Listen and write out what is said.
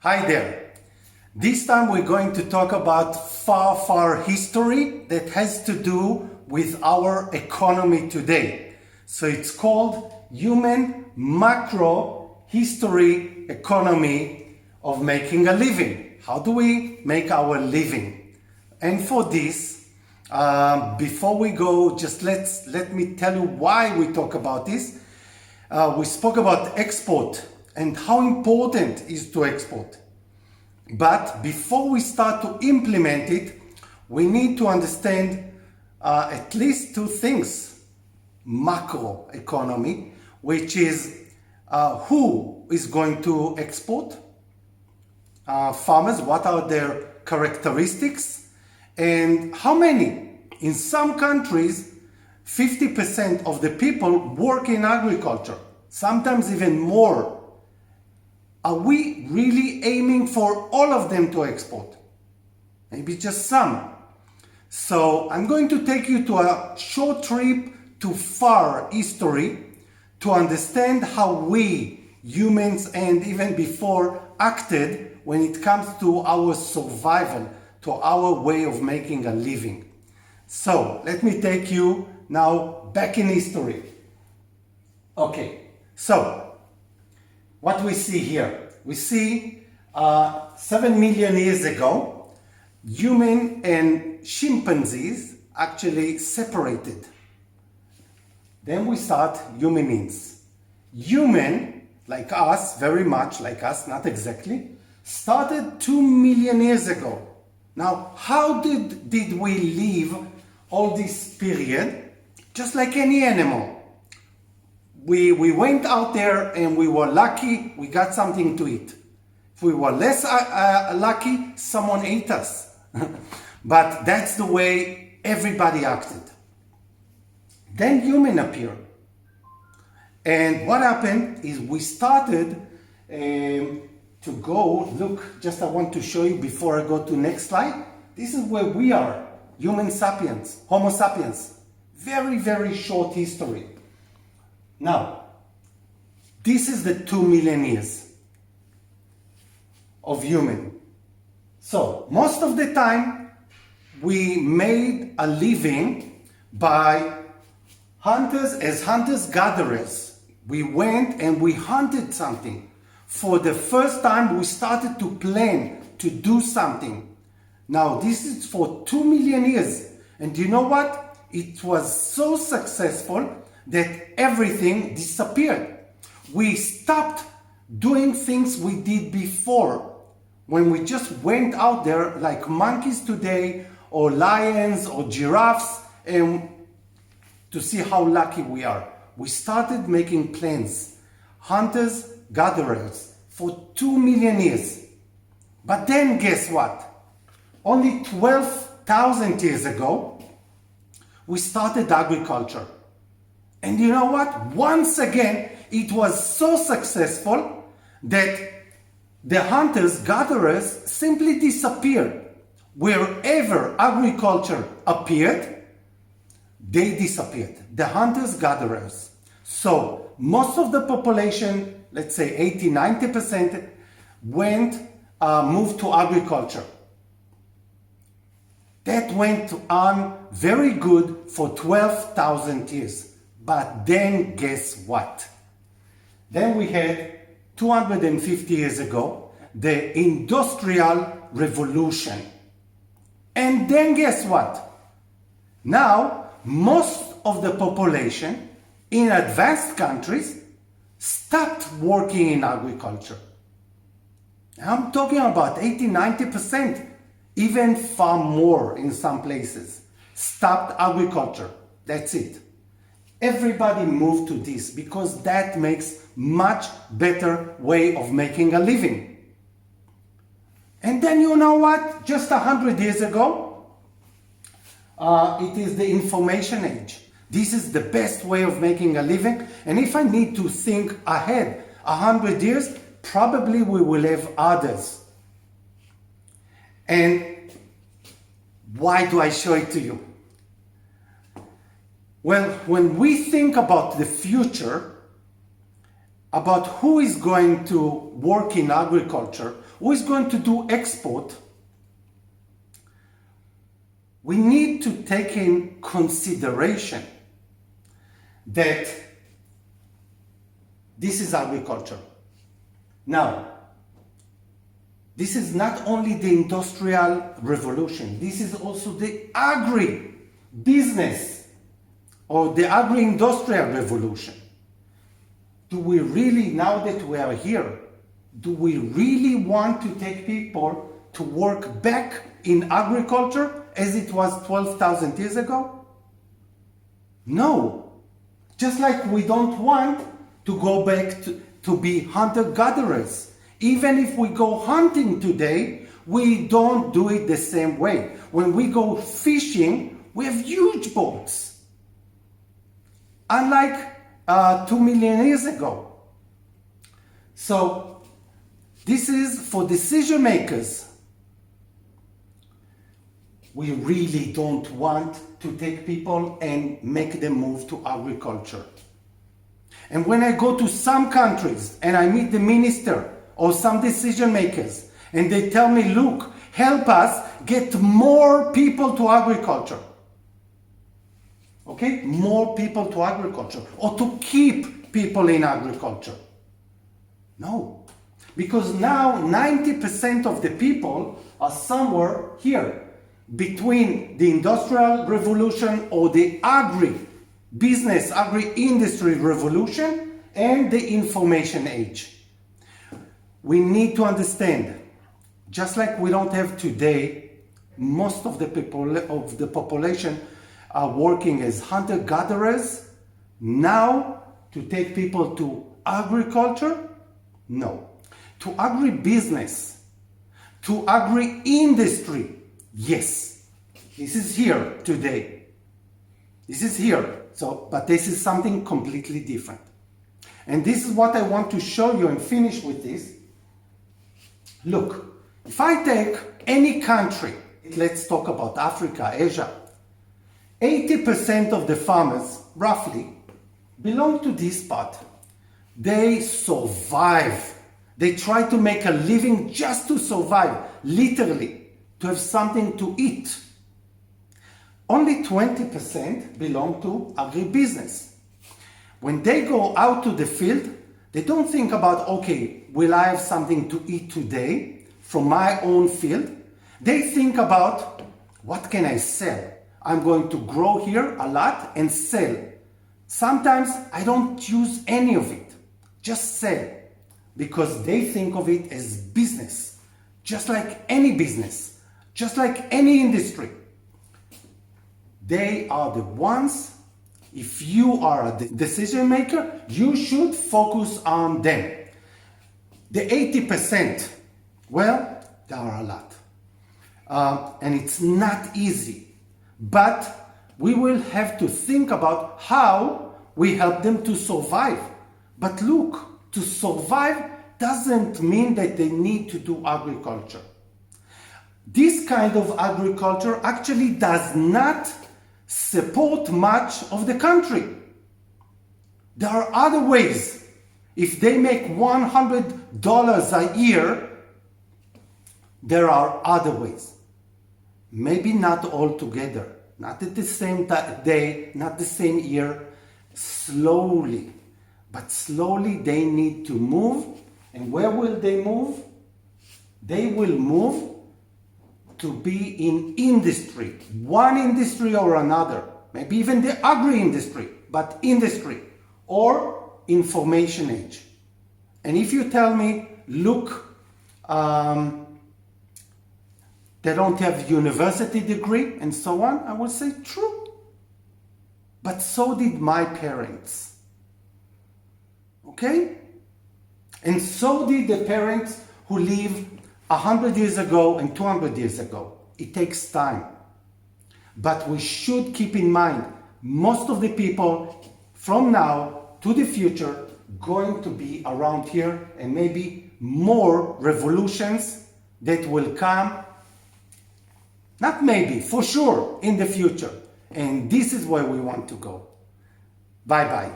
Hi there. This time we're going to talk about far history that has to do with our economy today. So it's called Human Macro History Economy of Making a Living. How do we make our living? And for this, before we go, just let me tell you why we talk about this. We spoke about export and how important it is to export. But before we start to implement it, we need to understand at least two things. Macro economy, which is who is going to export, farmers, what are their characteristics, and how many. In some countries, 50% of the people work in agriculture, sometimes even more. Are we really aiming for all of them to export? Maybe just some. So I'm going to take you to a short trip to far history to understand how we humans and even before acted when it comes to our survival, to our way of making a living. So let me take you now back in history. Okay, so what we see here, we see 7 million years ago, human and chimpanzees actually separated. Then we start hominins. Human, like us, very much like us, not exactly, started 2 million years ago. Now, how did we live all this period? Just like any animal. We went out there and we were lucky, we got something to eat. If we were less lucky, someone ate us. But that's the way everybody acted. Then human appeared. And what happened is we started to go, look, just I want to show you before I go to next slide. This is where we are, human sapiens, Homo sapiens. Very short history. Now, this is the 2 million years of human. So, most of the time, we made a living by hunters-gatherers. We went and we hunted something. For the first time, we started to plan to do something. Now, this is for 2 million years. And you know what? It was so successful that everything disappeared. We stopped doing things we did before when we just went out there like monkeys today or lions or giraffes and to see how lucky we are. We started making plans, hunters, gatherers for 2 million years. But then guess what? Only 12,000 years ago, we started agriculture. And you know what? Once again, it was so successful that the hunters-gatherers simply disappeared. Wherever agriculture appeared, they disappeared. The hunters-gatherers. So most of the population, let's say 80-90%, moved to agriculture. That went on very good for 12,000 years. But then guess what? Then we had 250 years ago, the Industrial Revolution. And then guess what? Now, most of the population in advanced countries stopped working in agriculture. I'm talking about 80-90%, even far more in some places. Stopped agriculture. That's it. Everybody moved to this because that makes much better way of making a living. And then you know what? Just 100 years ago, it is the information age. This is the best way of making a living. And if I need to think ahead 100 years, probably we will have others. And why do I show it to you? Well, when we think about the future, about who is going to work in agriculture, who is going to do export, we need to take in consideration that this is agriculture. Now, this is not only the industrial revolution, this is also the agri-business or the agri-industrial revolution. Do we really, now that we are here, do we really want to take people to work back in agriculture as it was 12,000 years ago? No. Just like we don't want to go back to be hunter-gatherers. Even if we go hunting today, we don't do it the same way. When we go fishing, we have huge boats. Unlike 2 million years ago. So this is for decision makers. We really don't want to take people and make them move to agriculture. And when I go to some countries and I meet the minister or some decision makers and they tell me, look, help us get more people to agriculture. Okay? More people to agriculture or to keep people in agriculture. No. Because now 90% of the people are somewhere here between the industrial revolution or the agri-business, agri-industry revolution and the information age. We need to understand, just like we don't have today, most of the people of the population are working as hunter-gatherers. Now, to take people to agriculture? No. To agri-business, to agri-industry, yes. This is here today. This is here. So, but this is something completely different. And this is what I want to show you and finish with this. Look, if I take any country, let's talk about Africa, Asia, 80% of the farmers, roughly, belong to this part. They survive. They try to make a living just to survive, literally, to have something to eat. Only 20% belong to agribusiness. When they go out to the field, they don't think about, okay, will I have something to eat today from my own field? They think about, what can I sell? I'm going to grow here a lot and sell. Sometimes I don't use any of it, just sell, because they think of it as business, just like any business, just like any industry. They are the ones, if you are a decision maker, you should focus on them. The 80%, well, there are a lot. And it's not easy. But we will have to think about how we help them to survive. But look, to survive doesn't mean that they need to do agriculture. This kind of agriculture actually does not support much of the country. There are other ways. If they make $100 a year, there are other ways. Maybe not all together, not at the same day, not the same year, slowly. But slowly they need to move. And where will they move? They will move to be in industry, one industry or another, maybe even the agri-industry, but industry or information age. And if you tell me, look, they don't have university degree and so on, I will say true. But so did my parents. Okay? And so did the parents who lived 100 years ago and 200 years ago. It takes time. But we should keep in mind, most of the people from now to the future going to be around here, and maybe more revolutions that will come, not maybe, for sure, in the future. And this is where we want to go. Bye-bye.